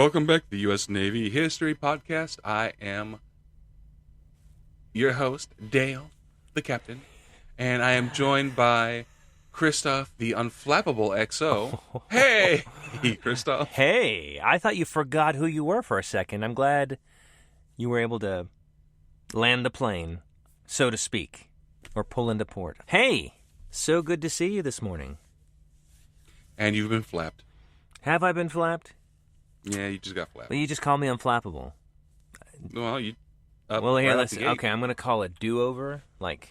Welcome back to the U.S. Navy History Podcast. I am your host, Dale, the captain, and I am joined by Christoph, the unflappable XO. Hey, Christoph. Hey, I thought you forgot who you were for a second. I'm glad you were able to land the plane, so to speak, or pull into port. Hey, so good to see you this morning. And you've been flapped. Have I been flapped? Yeah, you just got flapped. Well, you just called me unflappable. Well, you... Well, here, right let's... Okay, I'm going to call it do-over. Like,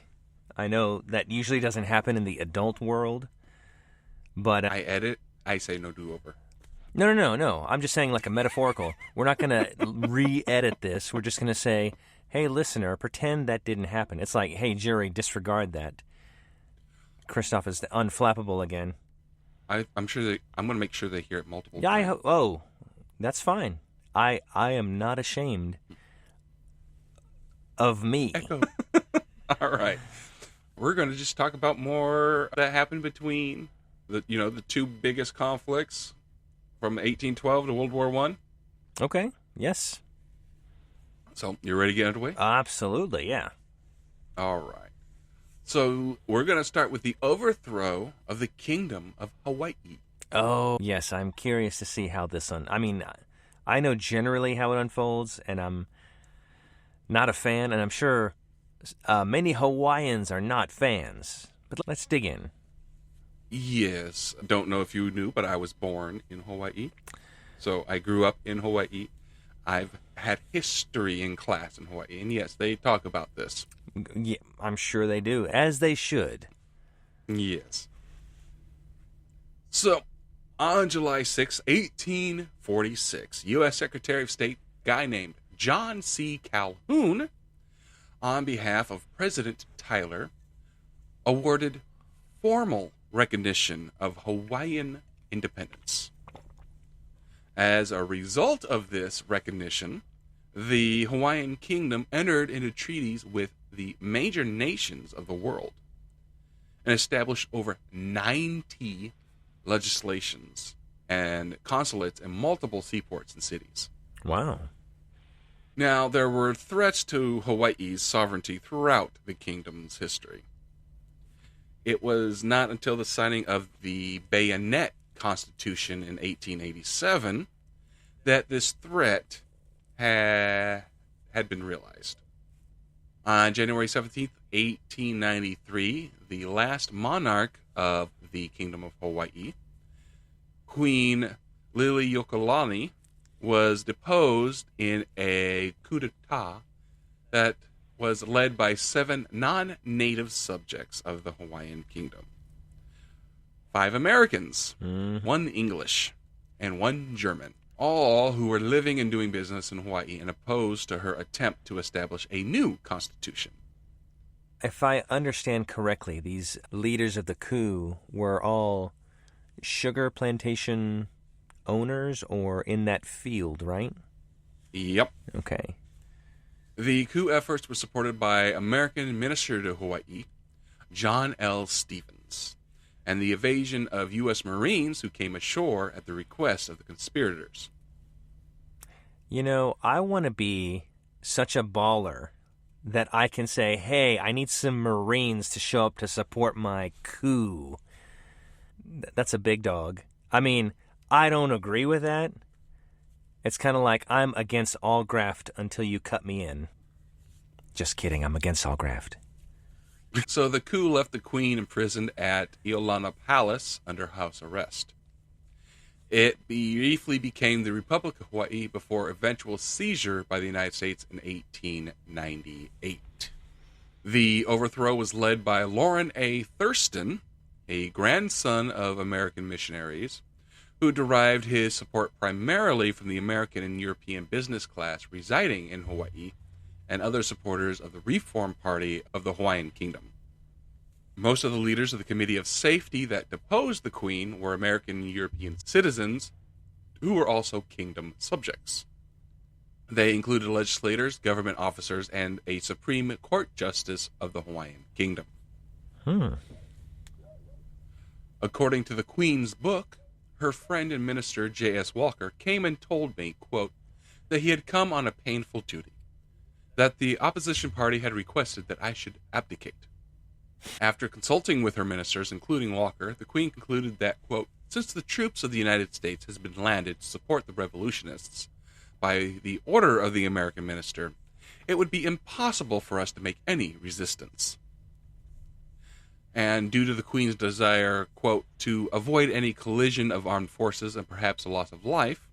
I know that usually doesn't happen in the adult world, but... I edit, I say no do-over. No. I'm just saying like a metaphorical. We're not going to re-edit this. We're just going to say, hey, listener, pretend that didn't happen. It's like, hey, jury, disregard that. Christoph is unflappable again. I'm sure I'm going to make sure they hear it multiple Yeah, times. That's fine. I am not ashamed of me. Echo. All right. We're going to just talk about more that happened between the two biggest conflicts from 1812 to World War I. Okay. Yes. So, you ready to get underway? Absolutely, yeah. All right. So, we're going to start with the overthrow of the Kingdom of Hawaii. Oh, yes, I'm curious to see how this I know generally how it unfolds, and I'm not a fan, and I'm sure many Hawaiians are not fans. But let's dig in. Yes. Don't know if you knew, but I was born in Hawaii. So, I grew up in Hawaii. I've had history in class in Hawaii, and yes, they talk about this. Yeah, I'm sure they do, as they should. Yes. So, on July 6, 1846, U.S. Secretary of State, guy named John C. Calhoun, on behalf of President Tyler, awarded formal recognition of Hawaiian independence. As a result of this recognition, the Hawaiian Kingdom entered into treaties with the major nations of the world and established over 90 legislations and consulates in multiple seaports and cities. Wow. Now, there were threats to Hawaii's sovereignty throughout the kingdom's history. It was not until the signing of the Bayonet Constitution in 1887 that this threat had been realized. On January 17th, 1893, the last monarch of the Kingdom of Hawaii, Queen Liliuokalani, was deposed in a coup d'etat that was led by 7 non-native subjects of the Hawaiian Kingdom. 5 Americans, 1 English, and 1 German, all who were living and doing business in Hawaii and opposed to her attempt to establish a new constitution. If I understand correctly, these leaders of the coup were all sugar plantation owners or in that field, right? Yep. Okay. The coup efforts were supported by American Minister to Hawaii, John L. Stevens, and the evasion of U.S. Marines who came ashore at the request of the conspirators. You know, I want to be such a baller that I can say, hey, I need some Marines to show up to support my coup. That's a big dog. I mean, I don't agree with that. It's kind of like I'm against all graft until you cut me in. Just kidding, I'm against all graft. So the coup left the Queen imprisoned at Iolana Palace under house arrest. It briefly became the Republic of Hawaii before eventual seizure by the United States in 1898. The overthrow was led by Lauren A. Thurston, a grandson of American missionaries, who derived his support primarily from the American and European business class residing in Hawaii and other supporters of the Reform Party of the Hawaiian Kingdom. Most of the leaders of the Committee of Safety that deposed the Queen were American and European citizens who were also kingdom subjects. They included legislators, government officers, and a Supreme Court justice of the Hawaiian Kingdom. According to the Queen's book, her friend and minister J.S. Walker came and told me, quote, that he had come on a painful duty, that the opposition party had requested that I should abdicate. After consulting with her ministers, including Walker, the Queen concluded that, quote, since the troops of the United States has been landed to support the revolutionists by the order of the American minister, it would be impossible for us to make any resistance. And due to the Queen's desire, quote, to avoid any collision of armed forces and perhaps a loss of life,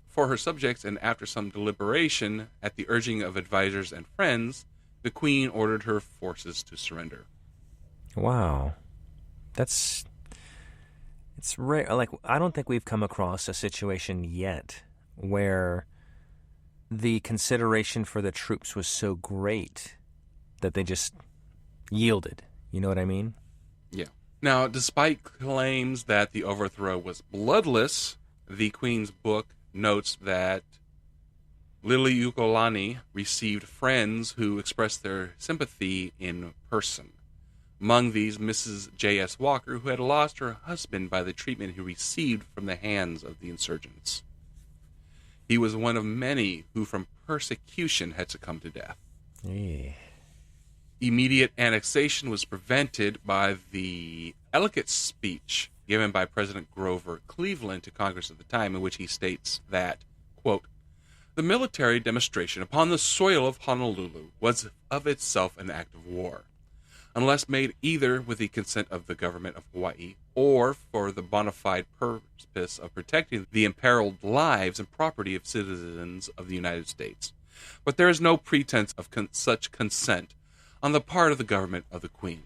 for her subjects and after some deliberation at the urging of advisors and friends, the Queen ordered her forces to surrender. Wow. It's rare. Like, I don't think we've come across a situation yet where the consideration for the troops was so great that they just yielded. You know what I mean? Yeah. Now, despite claims that the overthrow was bloodless, the Queen's book notes that Liliuokalani received friends who expressed their sympathy in person. Among these, Mrs. J.S. Walker, who had lost her husband by the treatment he received from the hands of the insurgents. He was one of many who from persecution had succumbed to death. Yeah. Immediate annexation was prevented by the eloquent speech given by President Grover Cleveland to Congress at the time, in which he states that, quote, the military demonstration upon the soil of Honolulu was of itself an act of war, unless made either with the consent of the government of Hawaii or for the bona fide purpose of protecting the imperiled lives and property of citizens of the United States. But there is no pretense of such consent on the part of the government of the Queen.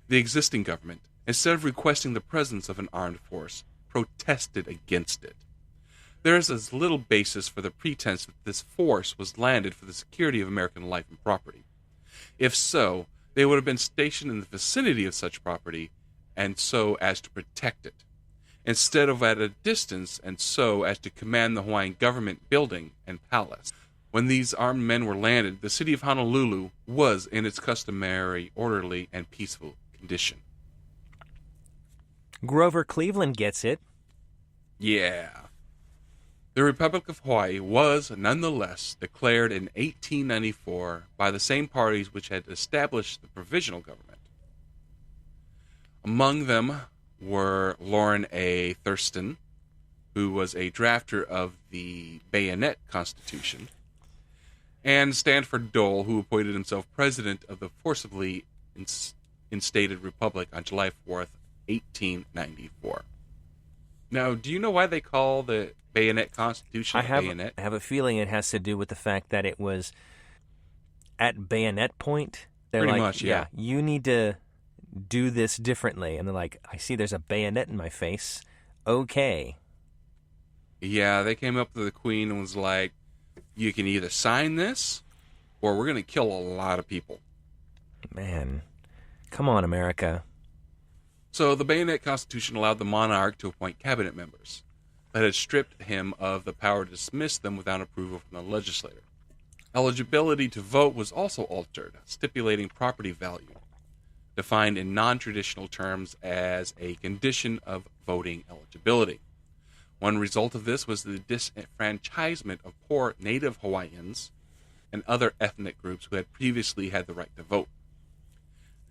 The existing government, instead of requesting the presence of an armed force, protested against it. There is as little basis for the pretense that this force was landed for the security of American life and property. If so, they would have been stationed in the vicinity of such property, and so as to protect it, instead of at a distance, and so as to command the Hawaiian government building and palace. When these armed men were landed, the city of Honolulu was in its customary orderly and peaceful condition. Grover Cleveland gets it. Yeah. The Republic of Hawaii was, nonetheless, declared in 1894 by the same parties which had established the provisional government. Among them were Lauren A. Thurston, who was a drafter of the Bayonet Constitution, and Stanford Dole, who appointed himself president of the forcibly instated republic on July 4th, 1894. Now, do you know why they call the Bayonet Constitution bayonet? I have a feeling it has to do with the fact that it was at bayonet point. They're Pretty like, much, yeah. You need to do this differently. And they're like, I see there's a bayonet in my face. Okay. Yeah, they came up to the Queen and was like, you can either sign this, or we're going to kill a lot of people. Man, come on, America. So the Bayonet Constitution allowed the monarch to appoint cabinet members, but had stripped him of the power to dismiss them without approval from the legislator. Eligibility to vote was also altered, stipulating property value, defined in non-traditional terms as a condition of voting eligibility. One result of this was the disenfranchisement of poor native Hawaiians and other ethnic groups who had previously had the right to vote.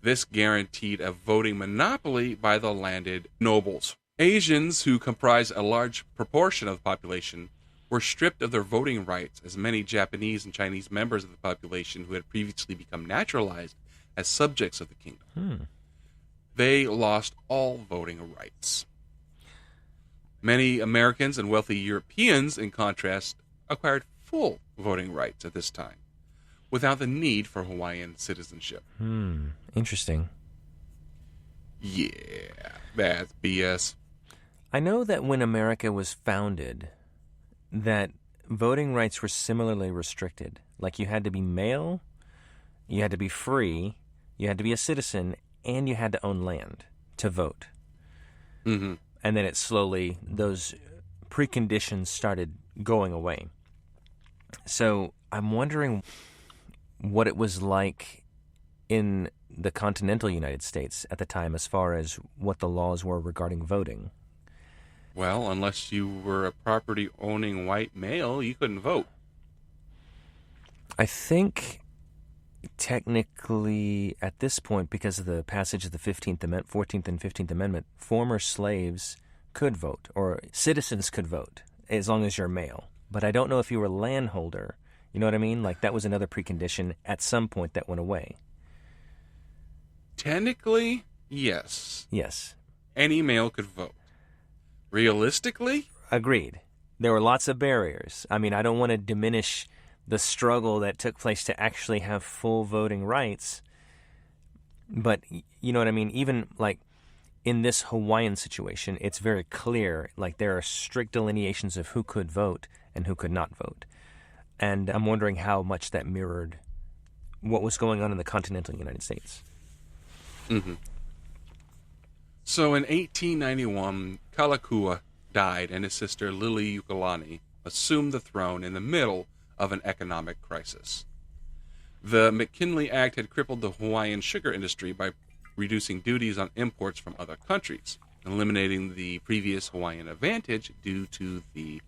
This guaranteed a voting monopoly by the landed nobles. Asians, who comprised a large proportion of the population, were stripped of their voting rights, as many Japanese and Chinese members of the population who had previously become naturalized as subjects of the kingdom. They lost all voting rights. Many Americans and wealthy Europeans, in contrast, acquired full voting rights at this time, without the need for Hawaiian citizenship. Interesting. Yeah, that's BS. I know that when America was founded, that voting rights were similarly restricted. Like, you had to be male, you had to be free, you had to be a citizen, and you had to own land to vote. Mm-hmm. And then it slowly, those preconditions started going away. So I'm wondering what it was like in the continental United States at the time as far as what the laws were regarding voting. Well, unless you were a property-owning white male, you couldn't vote. I think technically at this point, because of the passage of the 14th and 15th Amendment, former slaves could vote, or citizens could vote, as long as you're male. But I don't know if you were landholder. You know what I mean? Like, that was another precondition at some point that went away. Technically, yes. Yes. Any male could vote. Realistically? Agreed. There were lots of barriers. I mean, I don't want to diminish the struggle that took place to actually have full voting rights. But, you know what I mean? Even, like, in this Hawaiian situation, it's very clear, like, there are strict delineations of who could vote and who could not vote. And I'm wondering how much that mirrored what was going on in the continental United States. Mm-hmm. So in 1891, Kalakua died, and his sister Liliuokalani assumed the throne in the middle of an economic crisis. The McKinley Act had crippled the Hawaiian sugar industry by reducing duties on imports from other countries, eliminating the previous Hawaiian advantage due to the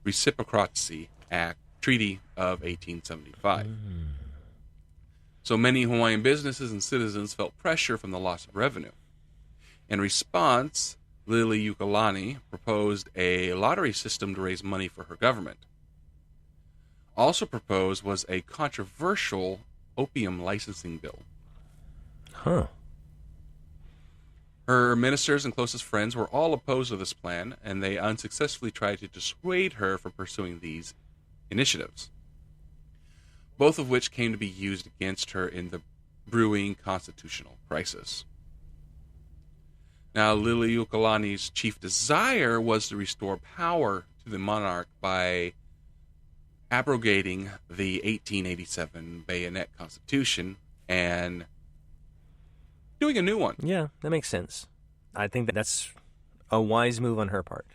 Reciprocity Act Treaty of 1875. So many Hawaiian businesses and citizens felt pressure from the loss of revenue. In response, Liliuokalani proposed a lottery system to raise money for her government. Also proposed was a controversial opium licensing bill. Huh. Her ministers and closest friends were all opposed to this plan, and they unsuccessfully tried to dissuade her from pursuing these initiatives, both of which came to be used against her in the brewing constitutional crisis. Now, Liliuokalani's chief desire was to restore power to the monarch by abrogating the 1887 Bayonet Constitution and doing a new one. Yeah, that makes sense. I think that's a wise move on her part.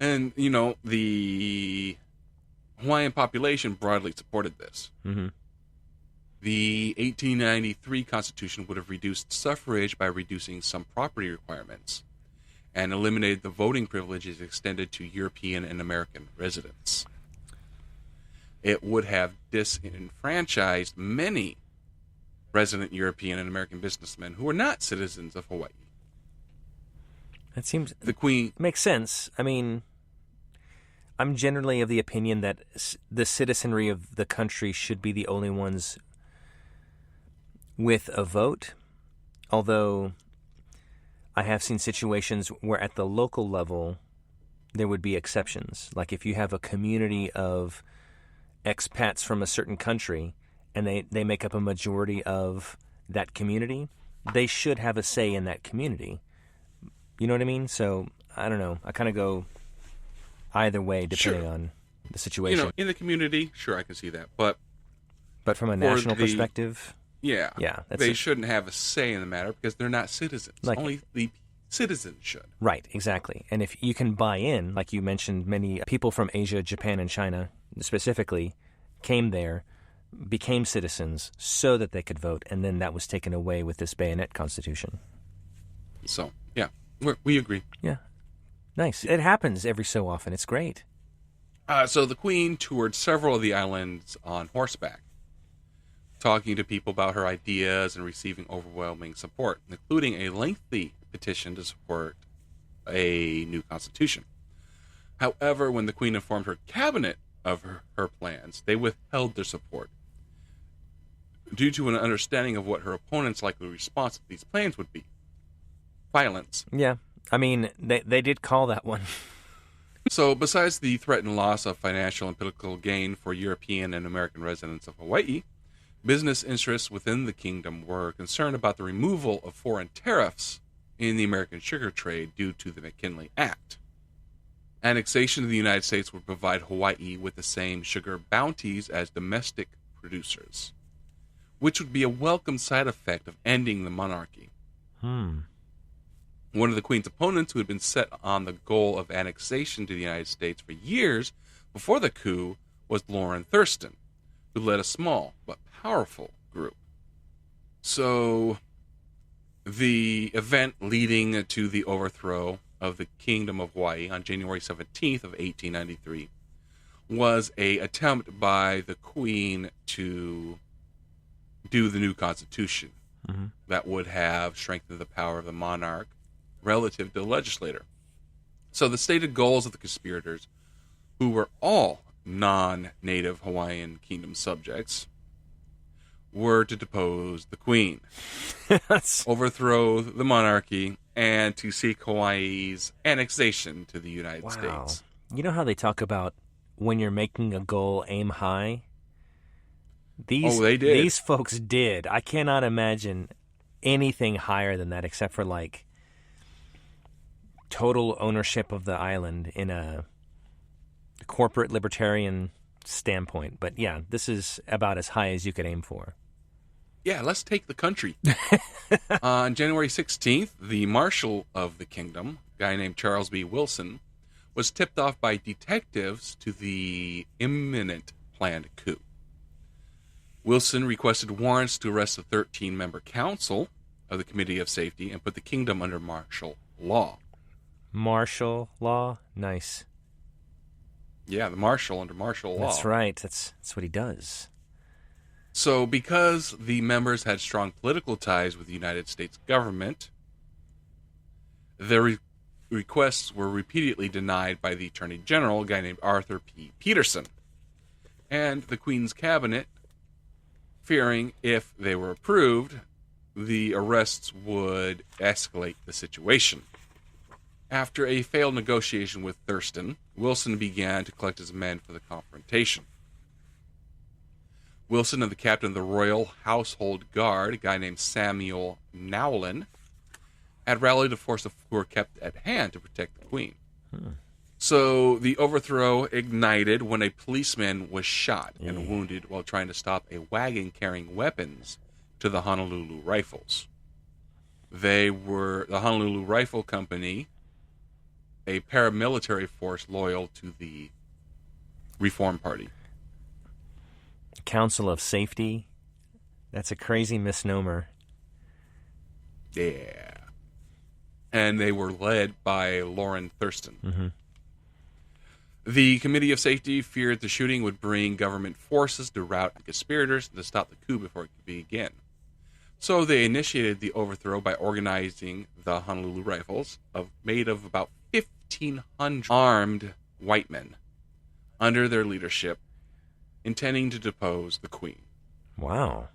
And, you know, the Hawaiian population broadly supported this. Mm-hmm. The 1893 Constitution would have reduced suffrage by reducing some property requirements and eliminated the voting privileges extended to European and American residents. It would have disenfranchised many resident European and American businessmen who were not citizens of Hawaii. That seems... The Queen... Makes sense. I mean, I'm generally of the opinion that the citizenry of the country should be the only ones with a vote, although I have seen situations where at the local level there would be exceptions. Like if you have a community of expats from a certain country and they make up a majority of that community, they should have a say in that community. You know what I mean? So, I don't know. I kind of go either way depending on the situation. You know, in the community, sure, I can see that. But from a national perspective... Yeah, they shouldn't have a say in the matter because they're not citizens. Like, only the citizens should. Right, exactly. And if you can buy in, like you mentioned, many people from Asia, Japan, and China specifically came there, became citizens so that they could vote, and then that was taken away with this Bayonet Constitution. So, yeah, we agree. Yeah, nice. It happens every so often. It's great. So the Queen toured several of the islands on horseback, talking to people about her ideas and receiving overwhelming support, including a lengthy petition to support a new constitution. However, when the Queen informed her cabinet of her plans, they withheld their support due to an understanding of what her opponents' likely response to these plans would be. Violence. Yeah, I mean, they did call that one. So, besides the threatened loss of financial and political gain for European and American residents of Hawaii, business interests within the kingdom were concerned about the removal of foreign tariffs in the American sugar trade due to the McKinley Act. Annexation of the United States would provide Hawaii with the same sugar bounties as domestic producers, which would be a welcome side effect of ending the monarchy. One of the Queen's opponents, who had been set on the goal of annexation to the United States for years before the coup, was Lauren Thurston, who led a small but powerful group. So, the event leading to the overthrow of the Kingdom of Hawaii on January 17th of 1893 was a attempt by the Queen to do the new constitution that would have strengthened the power of the monarch relative to the legislator. So the stated goals of the conspirators, who were all non-native Hawaiian kingdom subjects, were to depose the Queen, overthrow the monarchy, and to seek Hawaii's annexation to the United States. You know how they talk about when you're making a goal, aim high? They did. These folks did. I cannot imagine anything higher than that except for, like, total ownership of the island in a corporate libertarian standpoint. But yeah, this is about as high as you could aim for. Yeah, let's take the country. On January 16th, the Marshal of the Kingdom, a guy named Charles B. Wilson, was tipped off by detectives to the imminent planned coup. Wilson requested warrants to arrest the 13-member council of the Committee of Safety and put the kingdom under martial law. Martial law? Nice. Yeah, the marshal under martial law. That's right. That's what he does. So because the members had strong political ties with the United States government, their requests were repeatedly denied by the Attorney General, a guy named Arthur P. Peterson, and the Queen's cabinet, fearing if they were approved, the arrests would escalate the situation. After a failed negotiation with Thurston, Wilson began to collect his men for the confrontation. Wilson and the captain of the Royal Household Guard, a guy named Samuel Nowlin, had rallied a force who were kept at hand to protect the Queen. So the overthrow ignited when a policeman was shot and wounded while trying to stop a wagon carrying weapons to the Honolulu Rifles. They were the Honolulu Rifle Company, a paramilitary force loyal to the Reform Party. Council of Safety? That's a crazy misnomer. Yeah. And they were led by Lauren Thurston. The Committee of Safety feared the shooting would bring government forces to rout the conspirators and to stop the coup before it could begin. So they initiated the overthrow by organizing the Honolulu Rifles, made of about 1,500 armed white men, under their leadership, intending to depose the Queen. Wow.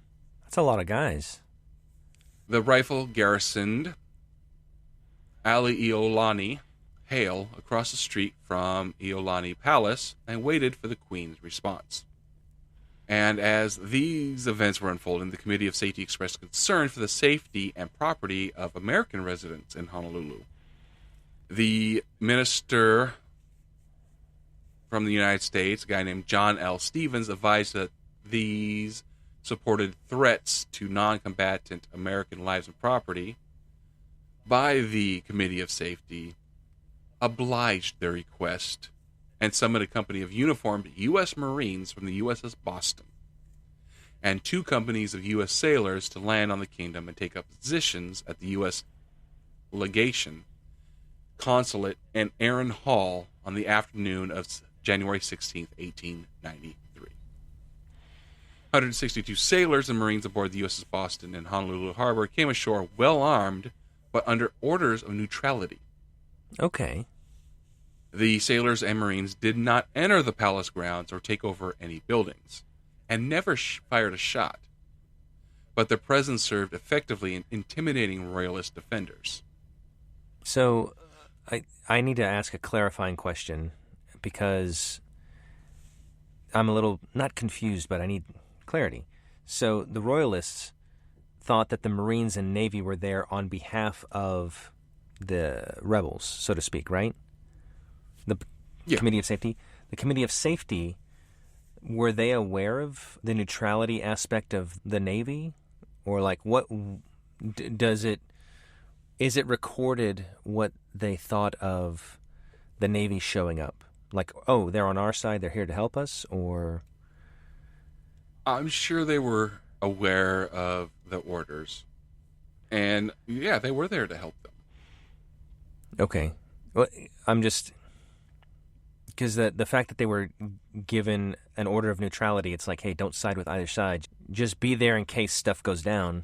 That's a lot of guys. The rifle garrisoned Ali'iolani Hale across the street from Iolani Palace and waited for the Queen's response. And as these events were unfolding, the Committee of Safety expressed concern for the safety and property of American residents in Honolulu. The minister from the United States, a guy named John L. Stevens, advised that these supported threats to non-combatant American lives and property by the Committee of Safety, obliged their request and summoned a company of uniformed U.S. Marines from the USS Boston and 2 companies of U.S. sailors to land on the kingdom and take up positions at the U.S. legation, consulate, and Aaron Hall on the afternoon of January 16, 1893. 162 sailors and Marines aboard the USS Boston in Honolulu Harbor came ashore well-armed, but under orders of neutrality. Okay. The sailors and Marines did not enter the palace grounds or take over any buildings, and never fired a shot. But their presence served effectively in intimidating royalist defenders. So, I need to ask a clarifying question, because I'm a little, not confused, but I need clarity. So, the royalists thought that the Marines and Navy were there on behalf of the rebels, so to speak, right? The Committee of Safety. The Committee of Safety, were they aware of the neutrality aspect of the Navy? Or, like, what does it... Is it recorded what they thought of the Navy showing up? Like, oh, they're on our side, they're here to help us? Or... I'm sure they were aware of the orders. And, yeah, they were there to help them. Okay. Well, I'm just because the fact that they were given an order of neutrality, it's like, hey, don't side with either side. Just be there in case stuff goes down.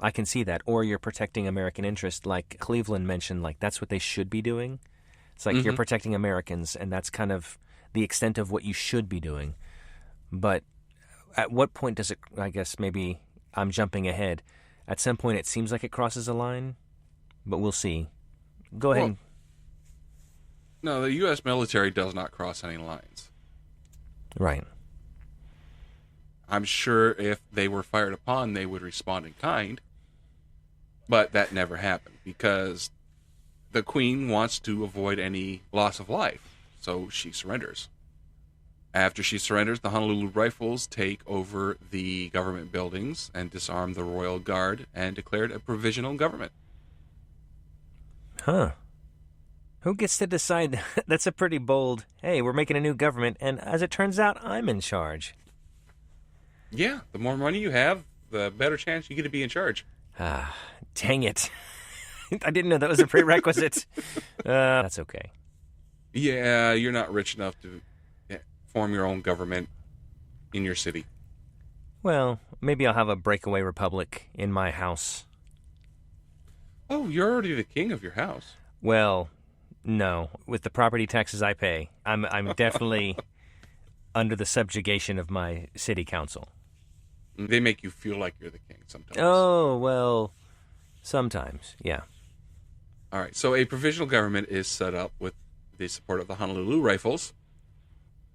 I can see that. Or you're protecting American interest, like Cleveland mentioned, like that's what they should be doing. It's like you're protecting Americans, and that's kind of the extent of what you should be doing. But at what point does it, I guess maybe I'm jumping ahead. At some point it seems like it crosses a line, but we'll see. Go ahead. No, the U.S. military does not cross any lines. Right. I'm sure if they were fired upon, they would respond in kind. But that never happened because the Queen wants to avoid any loss of life, so she surrenders. After she surrenders, the Honolulu Rifles take over the government buildings and disarm the Royal Guard and declared a provisional government. Huh. Who gets to decide? That's a pretty bold, hey, we're making a new government, and as it turns out, I'm in charge. Yeah, the more money you have, the better chance you get to be in charge. Ah, dang it. I didn't know that was a prerequisite. That's okay. Yeah, you're not rich enough to form your own government in your city. Well, maybe I'll have a breakaway republic in my house. Oh, you're already the king of your house. Well, no. With the property taxes I pay, I'm definitely under the subjugation of my city council. They make you feel like you're the king sometimes. Oh, well, sometimes, yeah. All right, so a provisional government is set up with the support of the Honolulu Rifles.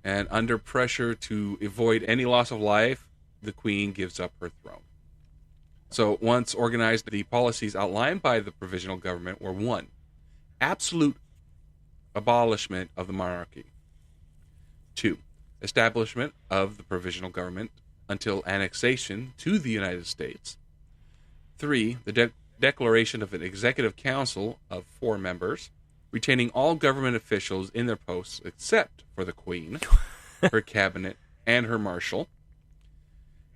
And under pressure to avoid any loss of life, the Queen gives up her throne. So once organized, the policies outlined by the provisional government were 1. Absolute abolishment of the monarchy. 2. Establishment of the provisional government until annexation to the United States. 3. The declaration of an executive council of 4 members, retaining all government officials in their posts except for the Queen, her cabinet, and her marshal.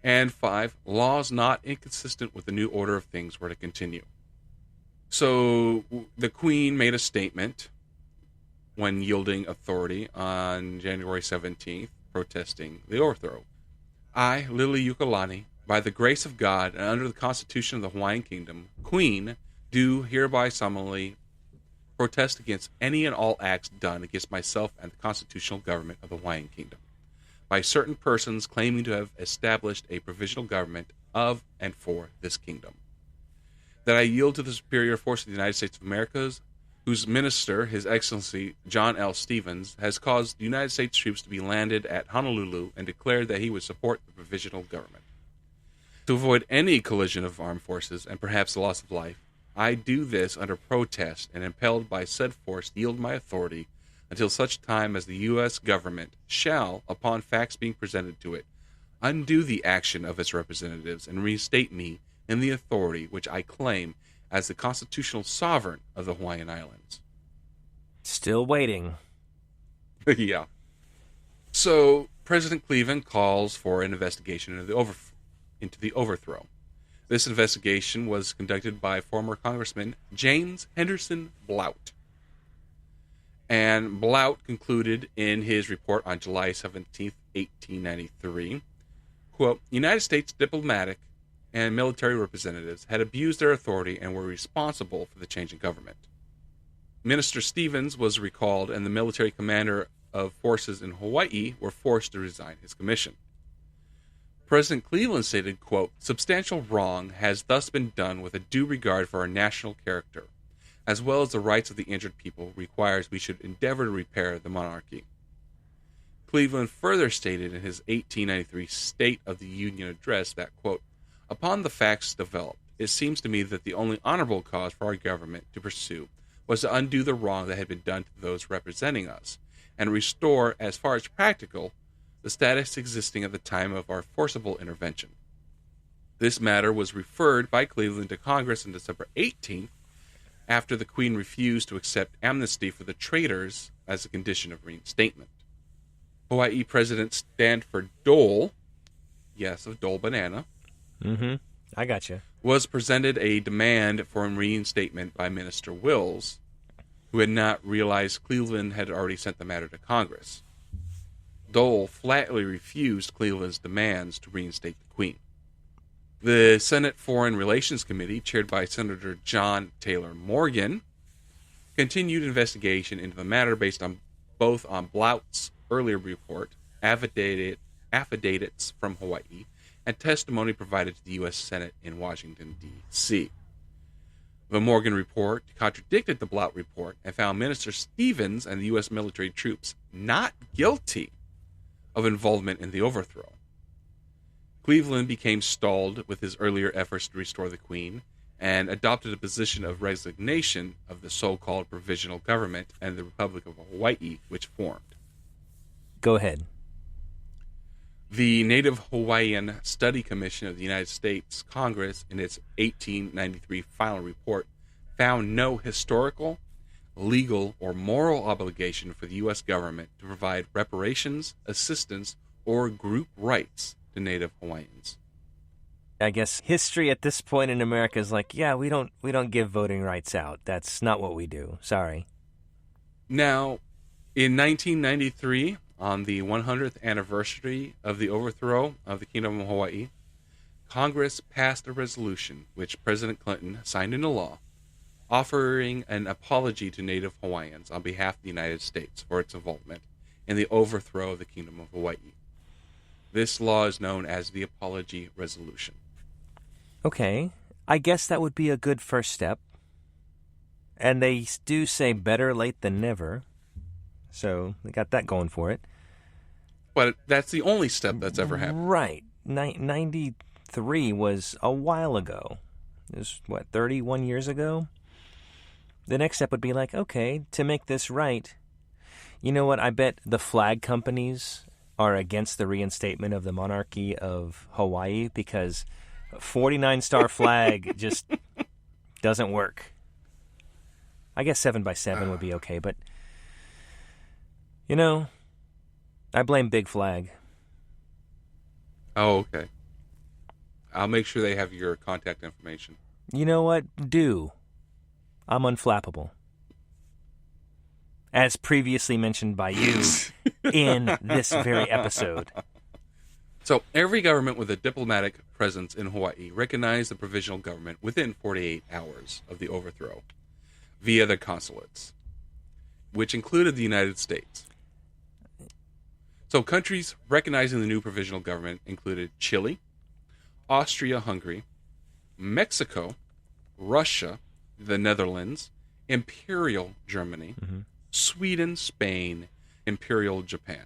And 5, laws not inconsistent with the new order of things were to continue. So the Queen made a statement when yielding authority on January 17th, protesting the overthrow. I, Lili Ukulani, by the grace of God and under the Constitution of the Hawaiian Kingdom, Queen, do hereby solemnly protest against any and all acts done against myself and the constitutional government of the Hawaiian Kingdom by certain persons claiming to have established a provisional government of and for this kingdom. That I yield to the superior force of the United States of America, whose minister, His Excellency John L. Stevens, has caused the United States troops to be landed at Honolulu and declared that he would support the provisional government. To avoid any collision of armed forces and perhaps the loss of life, I do this under protest and impelled by said force yield my authority until such time as the U.S. government shall, upon facts being presented to it, undo the action of its representatives and reinstate me in the authority which I claim as the constitutional sovereign of the Hawaiian Islands. Still waiting. Yeah. So, President Cleveland calls for an investigation into the overthrow. This investigation was conducted by former Congressman James Henderson Blount. And Blount concluded in his report on July 17, 1893, quote, United States diplomatic and military representatives had abused their authority and were responsible for the change in government. Minister Stevens was recalled, and the military commander of forces in Hawaii were forced to resign his commission. President Cleveland stated, quote, substantial wrong has thus been done with a due regard for our national character, as well as the rights of the injured people, requires we should endeavor to repair the monarchy. Cleveland further stated in his 1893 State of the Union address that, quote, upon the facts developed, it seems to me that the only honorable cause for our government to pursue was to undo the wrong that had been done to those representing us, and restore, as far as practical, the status existing at the time of our forcible intervention. This matter was referred by Cleveland to Congress on December 18th, after the Queen refused to accept amnesty for the traitors as a condition of reinstatement. Hawaii President Stanford Dole, yes, of Dole Banana, I got you, was presented a demand for reinstatement by Minister Wills, who had not realized Cleveland had already sent the matter to Congress. Dole flatly refused Cleveland's demands to reinstate the Queen. The Senate Foreign Relations Committee, chaired by Senator John Taylor Morgan, continued investigation into the matter based on both on Blout's earlier report, affidavits from Hawaii, and testimony provided to the U.S. Senate in Washington, D.C. The Morgan report contradicted the Blout report and found Minister Stevens and the U.S. military troops not guilty of involvement in the overthrow. Cleveland became stalled with his earlier efforts to restore the Queen and adopted a position of resignation of the so-called Provisional Government and the Republic of Hawaii, which formed. Go ahead. The Native Hawaiian Study Commission of the United States Congress, in its 1893 final report, found no historical, legal, or moral obligation for the U.S. government to provide reparations, assistance, or group rights to Native Hawaiians. I guess history at this point in America is like, yeah, we don't give voting rights out. That's not what we do. Sorry. Now, in 1993, on the 100th anniversary of the overthrow of the Kingdom of Hawaii, Congress passed a resolution which President Clinton signed into law, offering an apology to Native Hawaiians on behalf of the United States for its involvement in the overthrow of the Kingdom of Hawaii. This law is known as the Apology Resolution. Okay, I guess that would be a good first step. And they do say better late than never. So they got that going for it. But that's the only step that's ever happened. Right. 93 was a while ago. It was, 31 years ago? The next step would be like, okay, to make this right, you know what? I bet the flag companies are against the reinstatement of the monarchy of Hawaii because a 49-star flag just doesn't work. I guess 7x7 would be okay, but, you know, I blame Big Flag. Oh, okay. I'll make sure they have your contact information. You know what? Do. I'm unflappable. As previously mentioned by you in this very episode. So, every government with a diplomatic presence in Hawaii recognized the provisional government within 48 hours of the overthrow via their consulates, which included the United States. So, countries recognizing the new provisional government included Chile, Austria-Hungary, Mexico, Russia, the Netherlands, Imperial Germany, Sweden, Spain, Imperial Japan,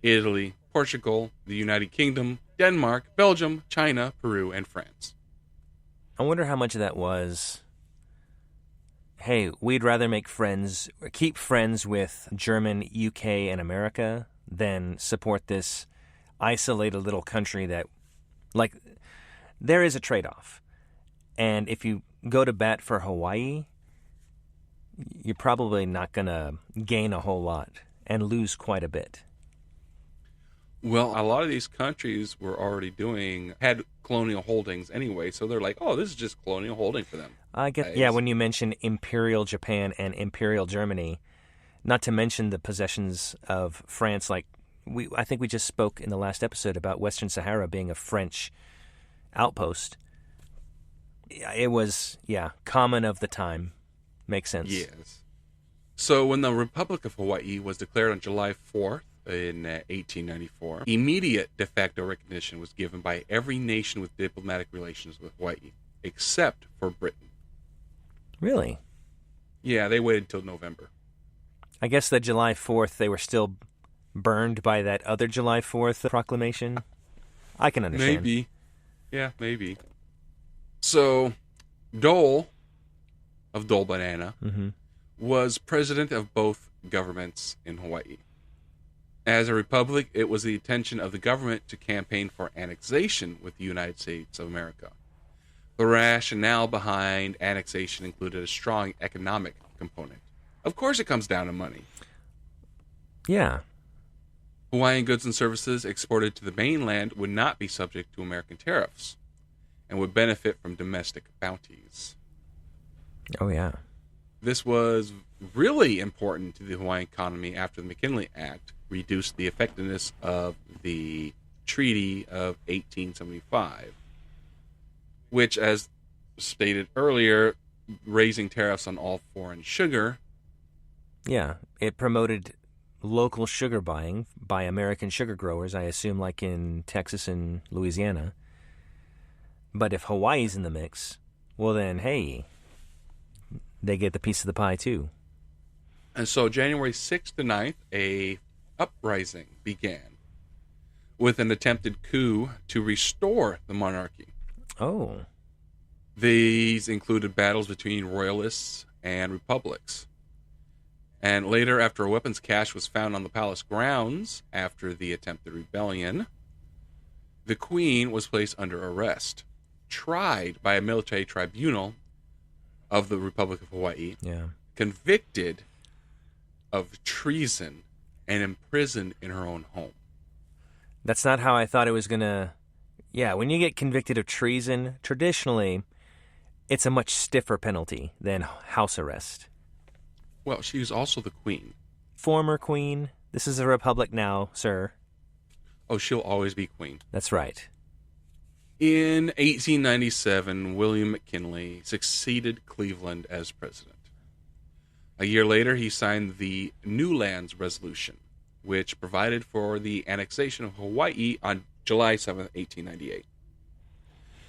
Italy, Portugal, the United Kingdom, Denmark, Belgium, China, Peru, and France. I wonder how much of that was, hey, we'd rather keep friends with German, UK, and America than support this isolated little country that, like, there is a trade-off. And if you go to bat for Hawaii, you're probably not going to gain a whole lot and lose quite a bit. Well, a lot of these countries were already had colonial holdings anyway, so they're like, oh, this is just colonial holding for them. I get, yeah, when you mention Imperial Japan and Imperial Germany, not to mention the possessions of France, like I think we just spoke in the last episode about Western Sahara being a French outpost. It was, common of the time. Makes sense. Yes. So when the Republic of Hawaii was declared on July 4th in 1894, immediate de facto recognition was given by every nation with diplomatic relations with Hawaii, except for Britain. Really? Yeah, they waited until November. I guess that July 4th, they were still burned by that other July 4th proclamation. I can understand. Maybe. Yeah, maybe. So, Dole, of Dole Banana, was president of both governments in Hawaii. As a republic, it was the intention of the government to campaign for annexation with the United States of America. The rationale behind annexation included a strong economic component. Of course it comes down to money. Yeah. Hawaiian goods and services exported to the mainland would not be subject to American tariffs and would benefit from domestic bounties. Oh, yeah. This was really important to the Hawaiian economy after the McKinley Act reduced the effectiveness of the Treaty of 1875, which, as stated earlier, raising tariffs on all foreign sugar. Yeah, it promoted local sugar buying by American sugar growers, I assume, like in Texas and Louisiana. But if Hawaii's in the mix, well then, hey, they get the piece of the pie too. And so January 6th to 9th, a uprising began with an attempted coup to restore the monarchy. Oh. These included battles between royalists and republics. And later, after a weapons cache was found on the palace grounds after the attempted rebellion, the queen was placed under arrest, tried by a military tribunal of the Republic of Hawaii, convicted of treason, and imprisoned in her own home. That's not how I thought it was going to... Yeah, when you get convicted of treason, traditionally, it's a much stiffer penalty than house arrest. Well, she was also the queen. Former queen. This is a republic now, sir. Oh, she'll always be queen. That's right. In 1897, William McKinley succeeded Cleveland as president. A year later, he signed the New Lands Resolution, which provided for the annexation of Hawaii on July 7, 1898.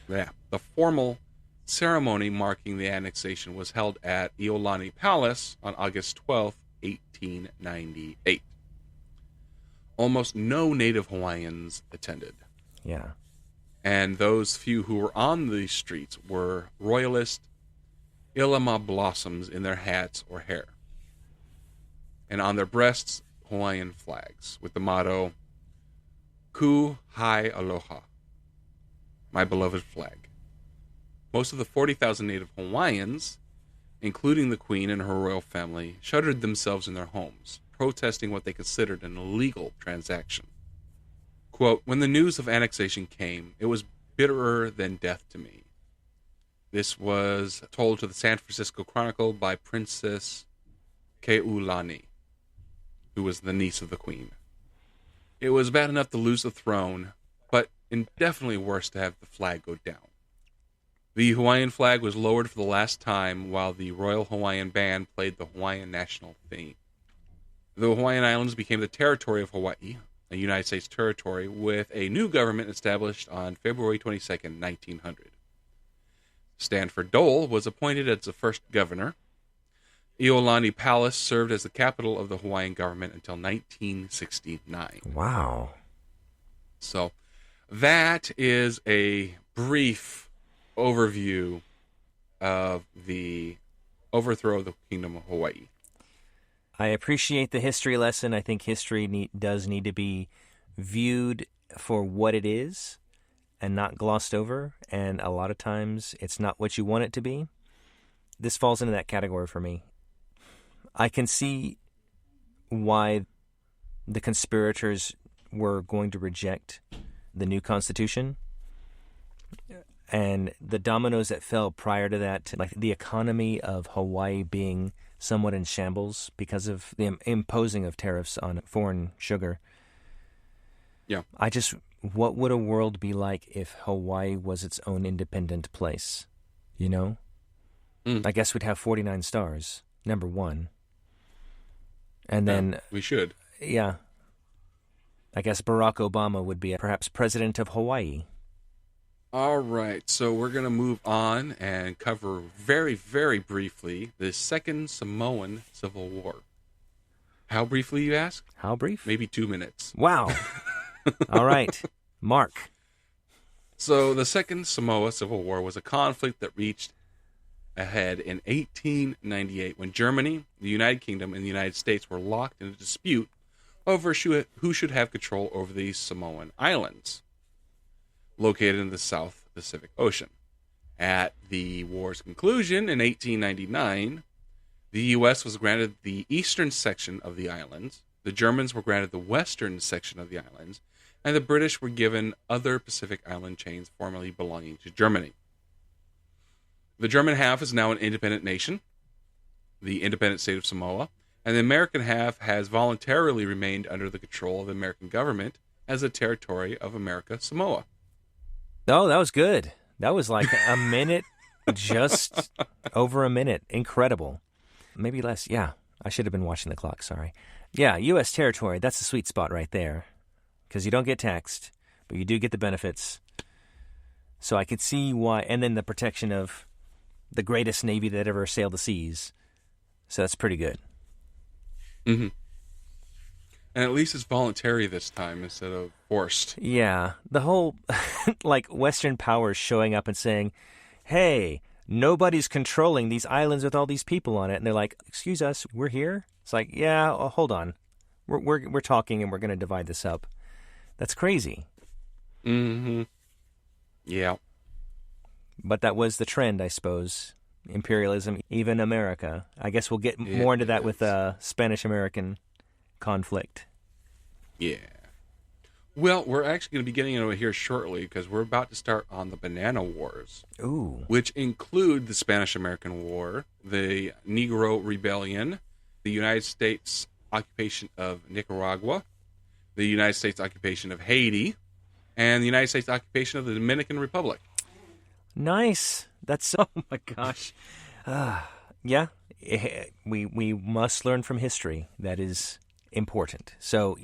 Yeah, the formal ceremony marking the annexation was held at Iolani Palace on August 12, 1898. Almost no native Hawaiians attended. Yeah. And those few who were on the streets were royalist Ilama blossoms in their hats or hair. And on their breasts, Hawaiian flags with the motto, Ku Hai Aloha, my beloved flag. Most of the 40,000 native Hawaiians, including the Queen and her royal family, shuttered themselves in their homes, protesting what they considered an illegal transaction. Quote, when the news of annexation came, it was bitterer than death to me. This was told to the San Francisco Chronicle by Princess Keulani, who was the niece of the Queen. It was bad enough to lose the throne, but indefinitely worse to have the flag go down. The Hawaiian flag was lowered for the last time while the Royal Hawaiian Band played the Hawaiian national theme. The Hawaiian Islands became the territory of Hawaii, a United States territory, with a new government established on February 22, 1900. Stanford Dole was appointed as the first governor. Iolani Palace served as the capital of the Hawaiian government until 1969. Wow. So that is a brief overview of the overthrow of the Kingdom of Hawaii. I appreciate the history lesson. I think history does need to be viewed for what it is and not glossed over. And a lot of times it's not what you want it to be. This falls into that category for me. I can see why the conspirators were going to reject the new Constitution. And the dominoes that fell prior to that, like the economy of Hawaii being somewhat in shambles because of the imposing of tariffs on foreign sugar. Yeah. What would a world be like if Hawaii was its own independent place? You know? I guess we'd have 49 stars, number one. And then... we should. Yeah. I guess Barack Obama would be perhaps president of Hawaii. All right, so we're going to move on and cover very, very briefly the Second Samoan Civil War. How briefly, you ask? How brief? Maybe 2 minutes. Wow. All right. Mark. So the Second Samoa Civil War was a conflict that reached a head in 1898 when Germany, the United Kingdom, and the United States were locked in a dispute over who should have control over the Samoan Islands, located in the South Pacific Ocean. At the war's conclusion in 1899, the U.S. was granted the eastern section of the islands, the Germans were granted the western section of the islands, and the British were given other Pacific island chains formerly belonging to Germany. The German half is now an independent nation, the independent state of Samoa, and the American half has voluntarily remained under the control of the American government as a territory of America Samoa. Oh, that was good. That was like a minute, just over a minute. Incredible. Maybe less. Yeah, I should have been watching the clock. Sorry. Yeah, U.S. territory. That's the sweet spot right there, because you don't get taxed, but you do get the benefits. So I could see why, and then the protection of the greatest navy that ever sailed the seas. So that's pretty good. Mm-hmm. And at least it's voluntary this time instead of forced. Yeah, the whole, like, Western powers showing up and saying, hey, nobody's controlling these islands with all these people on it. And they're like, excuse us, we're here? It's like, yeah, hold on. We're talking and we're going to divide this up. That's crazy. Mm-hmm. Yeah. But that was the trend, I suppose. Imperialism, even America. I guess we'll get more into that with Spanish-American conflict. Yeah. Well, we're actually going to be getting into it here shortly because we're about to start on the Banana Wars. Ooh. Which include the Spanish-American War, the Negro Rebellion, the United States occupation of Nicaragua, the United States occupation of Haiti, and the United States occupation of the Dominican Republic. Nice. That's, oh my gosh. Yeah, we must learn from history. That is important. So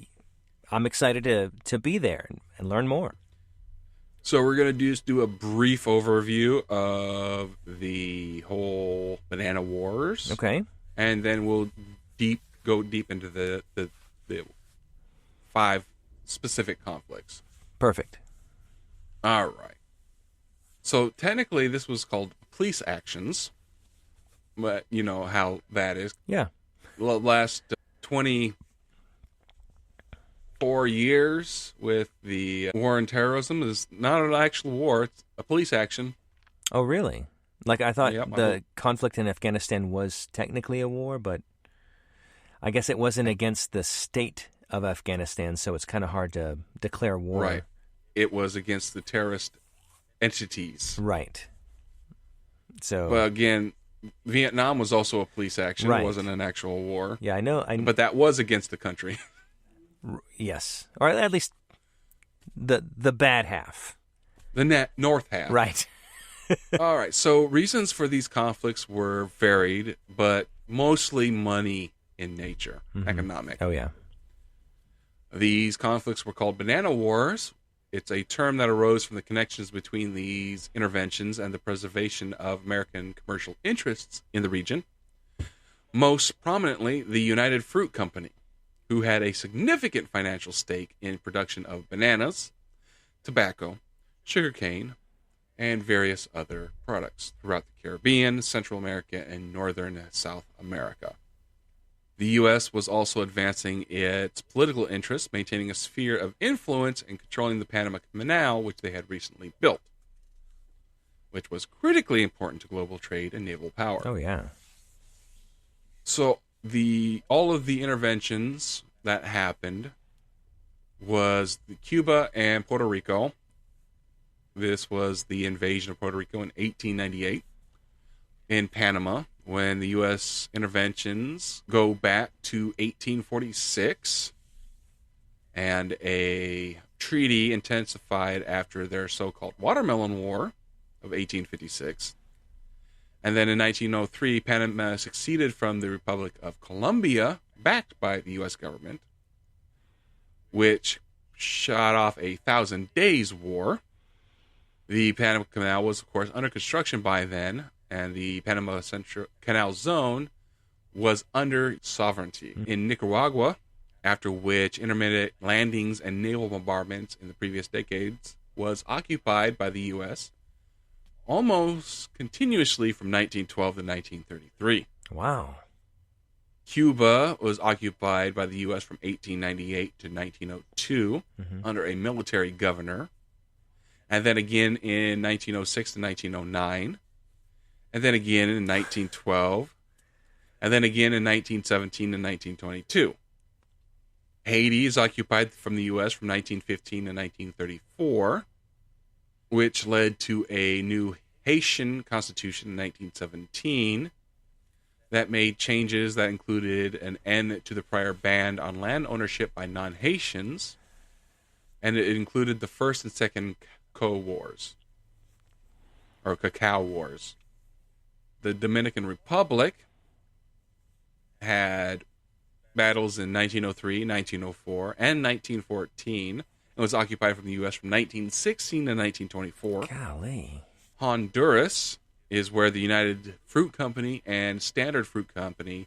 I'm excited to be there and learn more. So we're going to just do a brief overview of the whole Banana Wars. Okay. And then we'll go deep into the 5 specific conflicts. Perfect. All right. So technically this was called police actions, but you know how that is. Yeah. Last 24 years with the war on terrorism is not an actual war, it's a police action. Oh, really? Like, I thought the conflict in Afghanistan was technically a war, but I guess it wasn't against the state of Afghanistan, so it's kind of hard to declare war. Right. It was against the terrorist entities. Right. So, well, again, Vietnam was also a police action. Right. It wasn't an actual war. Yeah, I know. But that was against the country. Yes. Or at least the bad half. The north half. Right. All right. So reasons for these conflicts were varied, but mostly money in nature, economic. Oh, yeah. These conflicts were called Banana Wars. It's a term that arose from the connections between these interventions and the preservation of American commercial interests in the region. Most prominently, the United Fruit Company, who had a significant financial stake in production of bananas, tobacco, sugarcane, and various other products throughout the Caribbean, Central America, and Northern and South America. The U.S. was also advancing its political interests, maintaining a sphere of influence and controlling the Panama Canal, which they had recently built, which was critically important to global trade and naval power. Oh, yeah. So all of the interventions that happened was Cuba and Puerto Rico. This was the invasion of Puerto Rico in 1898. In Panama, when the U.S. interventions go back to 1846, and a treaty intensified after their so-called Watermelon War of 1856. And then in 1903, Panama seceded from the Republic of Colombia, backed by the U.S. government, which shot off a 1,000 Days War. The Panama Canal was, of course, under construction by then, and the Panama Central Canal Zone was under sovereignty in Nicaragua, after which intermittent landings and naval bombardments in the previous decades was occupied by the U.S. almost continuously from 1912 to 1933. Wow. Cuba was occupied by the U.S. from 1898 to 1902 under a military governor, and then again in 1906 to 1909, and then again in 1912, and then again in 1917 to 1922. Haiti is occupied from the U.S. from 1915 to 1934, which led to a new Haitian constitution in 1917. that made changes that included an end to the prior ban on land ownership by non-Haitians, and it included the First and Second Cacao Wars. The Dominican Republic had battles in 1903, 1904, and 1914, and was occupied from the U.S. from 1916 to 1924. Golly. Honduras is where the United Fruit Company and Standard Fruit Company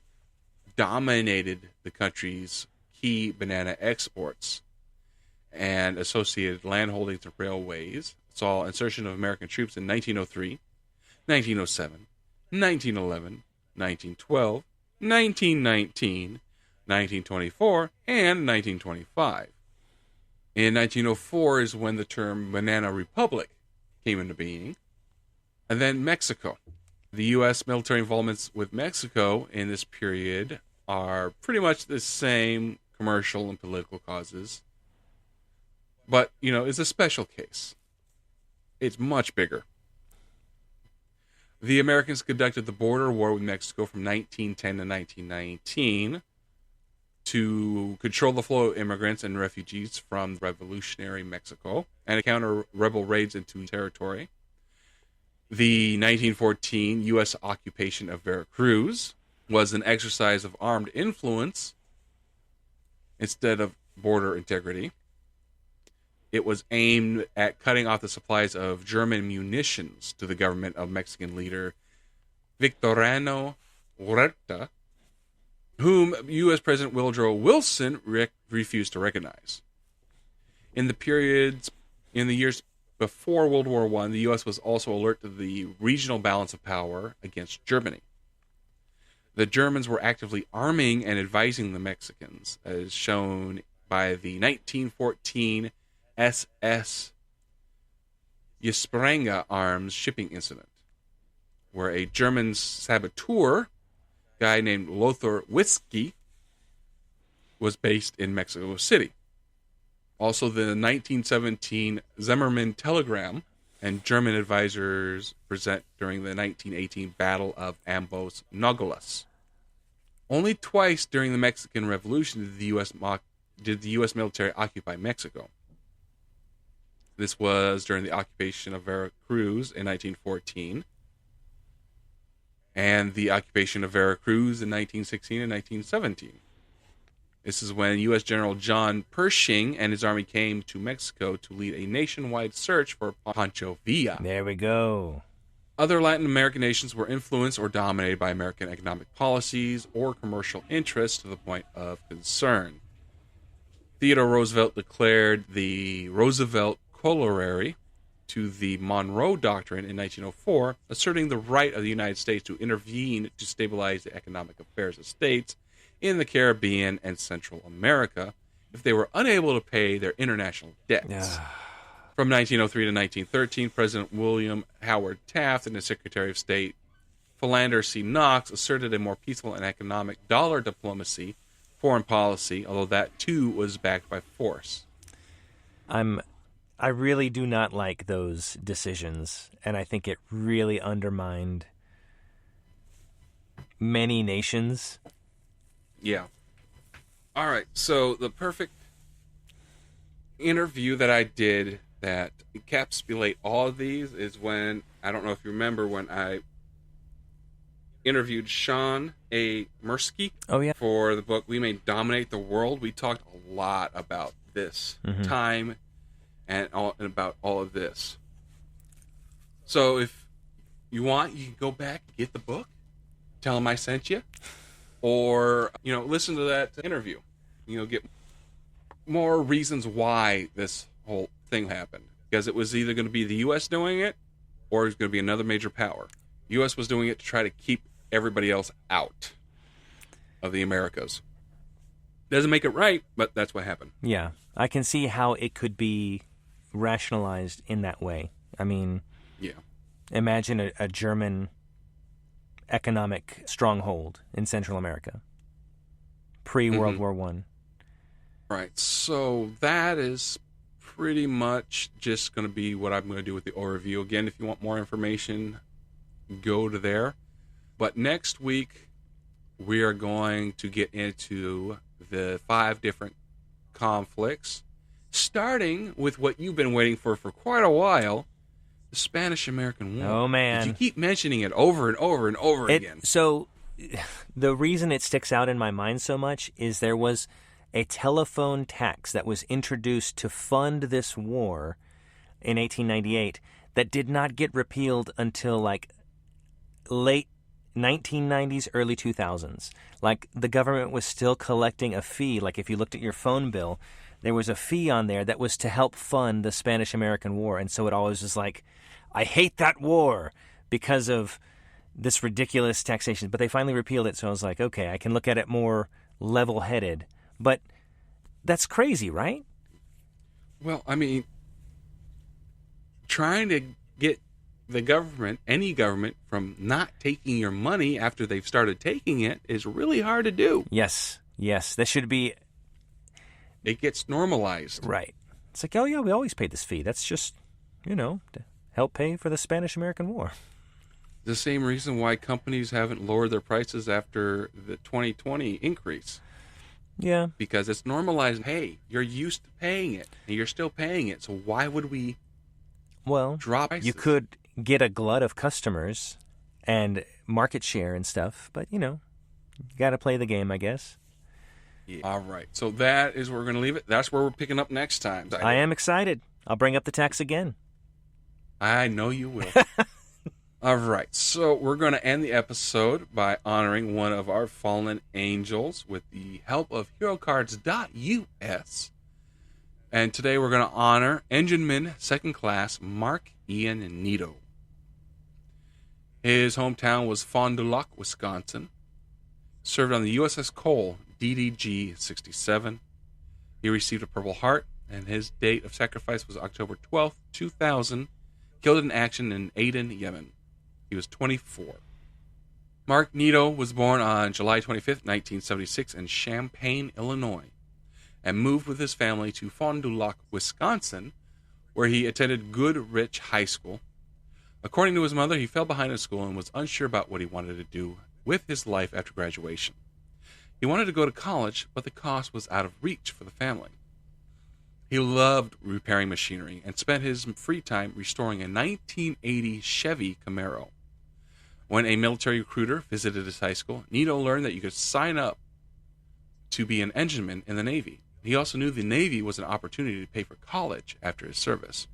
dominated the country's key banana exports, and associated landholdings and railways saw insertion of American troops in 1903, 1907, 1911, 1912, 1919, 1924, and 1925. In 1904 is when the term Banana Republic came into being. And then Mexico. The U.S. military involvements with Mexico in this period are pretty much the same commercial and political causes. But, it's a special case. It's much bigger. The Americans conducted the border war with Mexico from 1910 to 1919 to control the flow of immigrants and refugees from revolutionary Mexico and to counter rebel raids into territory. The 1914 U.S. occupation of Veracruz was an exercise of armed influence instead of border integrity. It was aimed at cutting off the supplies of German munitions to the government of Mexican leader Victoriano Huerta, whom U.S. President Woodrow Wilson refused to recognize. In the years before World War I, the U.S. was also alert to the regional balance of power against Germany. The Germans were actively arming and advising the Mexicans, as shown by the 1914 SS Jespranga arms shipping incident, where a German saboteur, guy named Lothar Whiskey, was based in Mexico City. Also, the 1917 Zimmermann telegram and German advisors present during the 1918 Battle of Ambos Nogales. Only twice during the Mexican Revolution did the U.S. military occupy Mexico. This was during the occupation of Veracruz in 1914 and the occupation of Veracruz in 1916 and 1917. This is when U.S. General John Pershing and his army came to Mexico to lead a nationwide search for Pancho Villa. There we go. Other Latin American nations were influenced or dominated by American economic policies or commercial interests to the point of concern. Theodore Roosevelt declared the Roosevelt Corollary to the Monroe Doctrine in 1904, asserting the right of the United States to intervene to stabilize the economic affairs of states in the Caribbean and Central America if they were unable to pay their international debts. From 1903 to 1913, President William Howard Taft and his Secretary of State Philander C. Knox asserted a more peaceful and economic dollar diplomacy foreign policy, although that too was backed by force. I really do not like those decisions, and I think it really undermined many nations. Yeah. All right, so the perfect interview that I did that encapsulate all of these is when, I don't know if you remember, when I interviewed Sean A. Mursky for the book We May Dominate the World. We talked a lot about this time and about all of this. So if you want, you can go back and get the book, tell them I sent you, or listen to that interview. Get more reasons why this whole thing happened, because it was either going to be the U.S. doing it or it was going to be another major power. The U.S. was doing it to try to keep everybody else out of the Americas. Doesn't make it right, but that's what happened. Yeah, I can see how it could be rationalized in that way. I mean, imagine a German economic stronghold in Central America pre-World War I. Right, so that is pretty much just going to be what I'm going to do with the overview. Again, if you want more information, go to there. But next week, we are going to get into the 5 different conflicts, starting with what you've been waiting for quite a while, the Spanish-American War. Oh, man. But you keep mentioning it over and over and over again. So the reason it sticks out in my mind so much is there was a telephone tax that was introduced to fund this war in 1898 that did not get repealed until like late 1990s, early 2000s. Like the government was still collecting a fee. Like if you looked at your phone bill, there was a fee on there that was to help fund the Spanish-American War. And so it always was like, I hate that war because of this ridiculous taxation. But they finally repealed it, so I was like, okay, I can look at it more level-headed. But that's crazy, right? Well, I mean, trying to get the government, any government, from not taking your money after they've started taking it is really hard to do. Yes. This should be... It gets normalized. Right. It's like, oh yeah, we always paid this fee. That's just, to help pay for the Spanish-American War. The same reason why companies haven't lowered their prices after the 2020 increase. Yeah. Because it's normalized. Hey, you're used to paying it, and you're still paying it, so why would we drop prices? You could get a glut of customers and market share and stuff, but, you got to play the game, I guess. Yeah. All right. So that is where we're going to leave it. That's where we're picking up next time. I am excited. I'll bring up the tax again. I know you will. All right. So we're going to end the episode by honoring one of our fallen angels with the help of HeroCards.us. And today we're going to honor Engineman Second Class Mark Ian Nito. His hometown was Fond du Lac, Wisconsin. Served on the USS Cole, DDG-67. He received a Purple Heart, and his date of sacrifice was October 12th, 2000. Killed in action in Aden, Yemen. He was 24. Mark Nito was born on July 25th, 1976 in Champaign, Illinois, and moved with his family to Fond du Lac, Wisconsin, where he attended Goodrich High School. According to his mother, he fell behind in school and was unsure about what he wanted to do with his life after graduation. He wanted to go to college, but the cost was out of reach for the family. He loved repairing machinery and spent his free time restoring a 1980 Chevy Camaro. When a military recruiter visited his high school, Nito learned that you could sign up to be an engineman in the Navy. He also knew the Navy was an opportunity to pay for college after his service.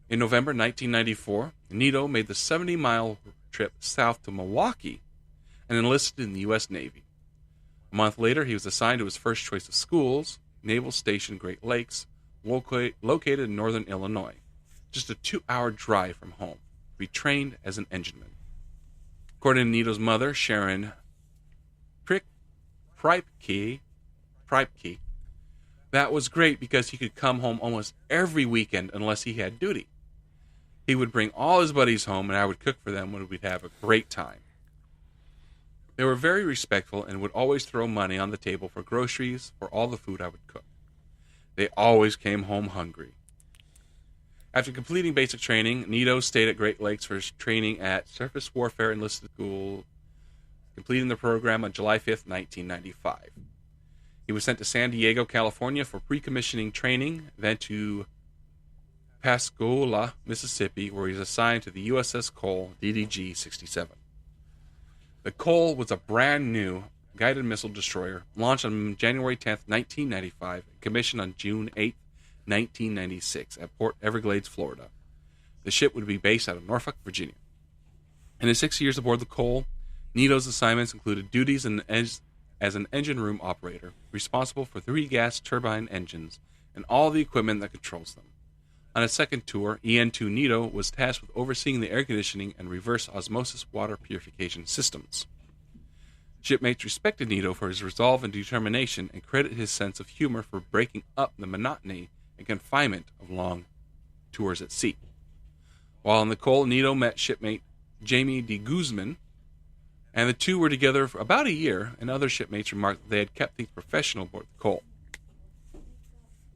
In November 1994, Nito made the 70-mile trip south to Milwaukee and enlisted in the U.S. Navy. A month later, he was assigned to his first choice of schools, Naval Station Great Lakes, located in northern Illinois, just a 2-hour drive from home, to be trained as an engineman. According to Nito's mother, Sharon Pripke, that was great because he could come home almost every weekend unless he had duty. He would bring all his buddies home, and I would cook for them when we'd have a great time. They were very respectful and would always throw money on the table for groceries for all the food I would cook. They always came home hungry. After completing basic training, Nito stayed at Great Lakes for his training at Surface Warfare Enlisted School, completing the program on July 5th, 1995. He was sent to San Diego, California for pre-commissioning training, then to Pascagoula, Mississippi, where he was assigned to the USS Cole, DDG-67. The Cole was a brand new guided missile destroyer, launched on January 10th, 1995, and commissioned on June 8th, 1996, at Port Everglades, Florida. The ship would be based out of Norfolk, Virginia. In his 6 years aboard the Cole, Nito's assignments included duties as an engine room operator, responsible for 3 gas turbine engines and all the equipment that controls them. On his second tour, EN2 Nito was tasked with overseeing the air conditioning and reverse osmosis water purification systems. Shipmates respected Nito for his resolve and determination and credited his sense of humor for breaking up the monotony and confinement of long tours at sea. While on the Cole, Nito met shipmate Jamie de Guzman, and the two were together for about a year, and other shipmates remarked that they had kept things professional aboard the Cole,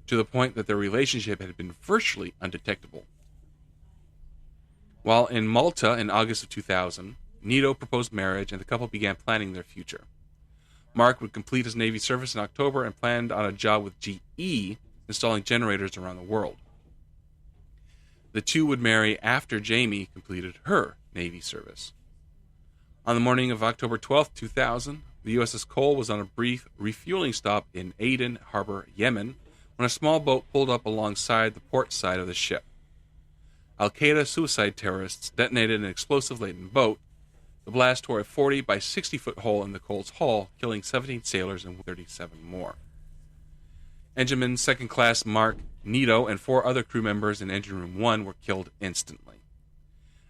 to the point that their relationship had been virtually undetectable. While in Malta in August of 2000, Nito proposed marriage, and the couple began planning their future. Mark would complete his Navy service in October and planned on a job with GE, installing generators around the world. The two would marry after Jamie completed her Navy service. On the morning of October 12, 2000, the USS Cole was on a brief refueling stop in Aden Harbor, Yemen, when a small boat pulled up alongside the port side of the ship. Al-Qaeda suicide terrorists detonated an explosive-laden boat. The blast tore a 40 by 60-foot hole in the Cole's hull, killing 17 sailors and 37 more. Engineman Second Class Mark Nito and 4 other crew members in Engine Room 1 were killed instantly.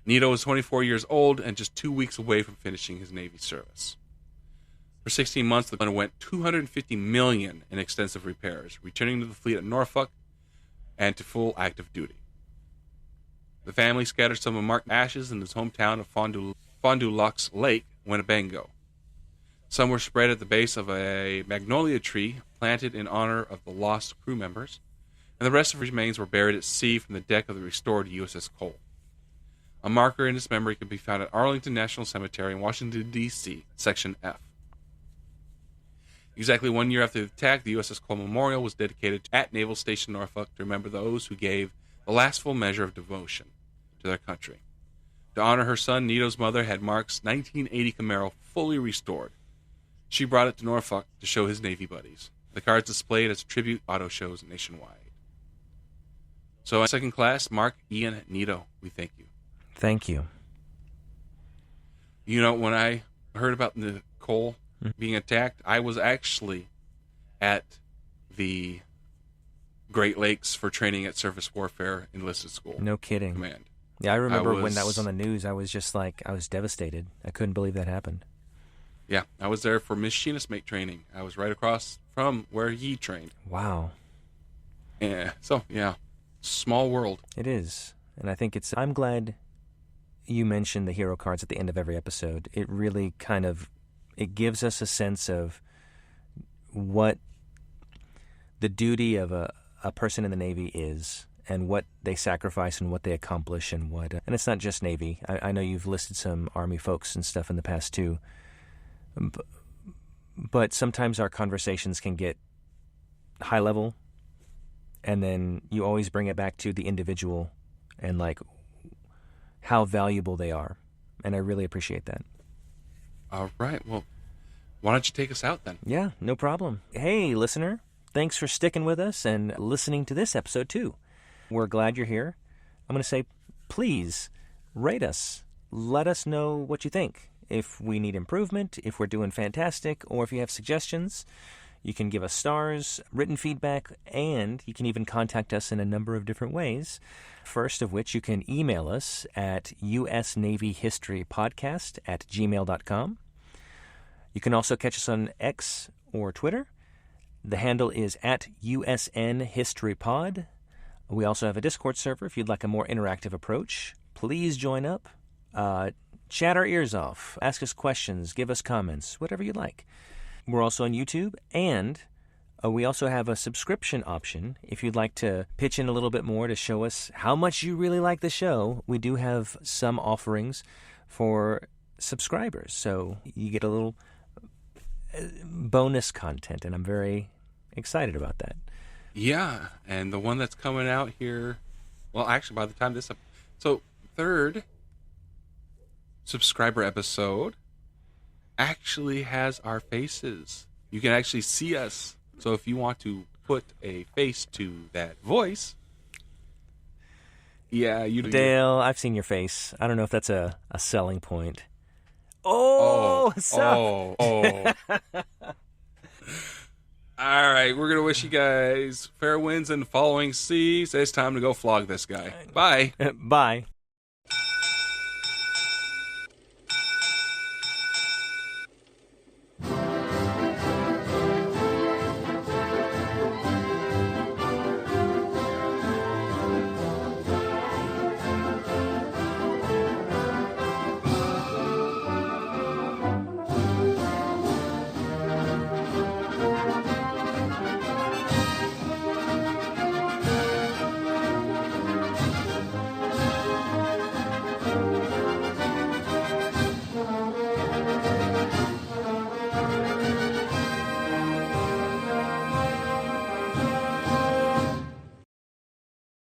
Nito was 24 years old and just 2 weeks away from finishing his Navy service. For 16 months, the underwent $250 million in extensive repairs, returning to the fleet at Norfolk and to full active duty. The family scattered some of Mark's ashes in his hometown of Fond du Lac Lake, Winnebago. Some were spread at the base of a magnolia tree planted in honor of the lost crew members, and the rest of his remains were buried at sea from the deck of the restored USS Cole. A marker in his memory can be found at Arlington National Cemetery in Washington, D.C., Section F. Exactly 1 year after the attack, the USS Cole Memorial was dedicated at Naval Station Norfolk to remember those who gave the last full measure of devotion to their country. To honor her son, Nito's mother had Mark's 1980 Camaro fully restored. She brought it to Norfolk to show his Navy buddies. The car is displayed as tribute auto shows nationwide. So, Second Class, Mark, Ian, Nito, we thank you. Thank you. You know, when I heard about the Cole being attacked, I was actually at the Great Lakes for training at Surface Warfare Enlisted School. No kidding. Command. Yeah, I remember when that was on the news, I was just like, I was devastated. I couldn't believe that happened. Yeah, I was there for machinist mate training. I was right across from where he trained. Wow. Yeah, so, yeah, small world. It is. And I think I'm glad you mentioned the hero cards at the end of every episode. It really it gives us a sense of what the duty of a person in the Navy is, and what they sacrifice and what they accomplish, and and it's not just Navy. I know you've listed some Army folks and stuff in the past too. But sometimes our conversations can get high level, and then you always bring it back to the individual and like how valuable they are. And I really appreciate that. All right. Well, why don't you take us out then? Yeah, no problem. Hey, listener, thanks for sticking with us and listening to this episode too. We're glad you're here. I'm going to say, please rate us. Let us know what you think. If we need improvement, if we're doing fantastic, or if you have suggestions, you can give us stars, written feedback, and you can even contact us in a number of different ways. First of which, you can email us at usnavyhistorypodcast@gmail.com. You can also catch us on X or Twitter. The handle is at USNHistoryPod. We also have a Discord server if you'd like a more interactive approach. Please join up. Chat our ears off. Ask us questions. Give us comments. Whatever you'd like. We're also on YouTube, and we also have a subscription option. If you'd like to pitch in a little bit more to show us how much you really like the show, we do have some offerings for subscribers. So you get a little bonus content, and I'm very excited about that. Yeah, and the one that's coming out here, well, actually, by the time this, so third subscriber episode actually has our faces. You can actually see us. So if you want to put a face to that voice, yeah, you do. Dale, I've seen your face. I don't know if that's a selling point. What's up? All right, we're going to wish you guys fair winds and following seas. It's time to go flog this guy. Bye. Bye.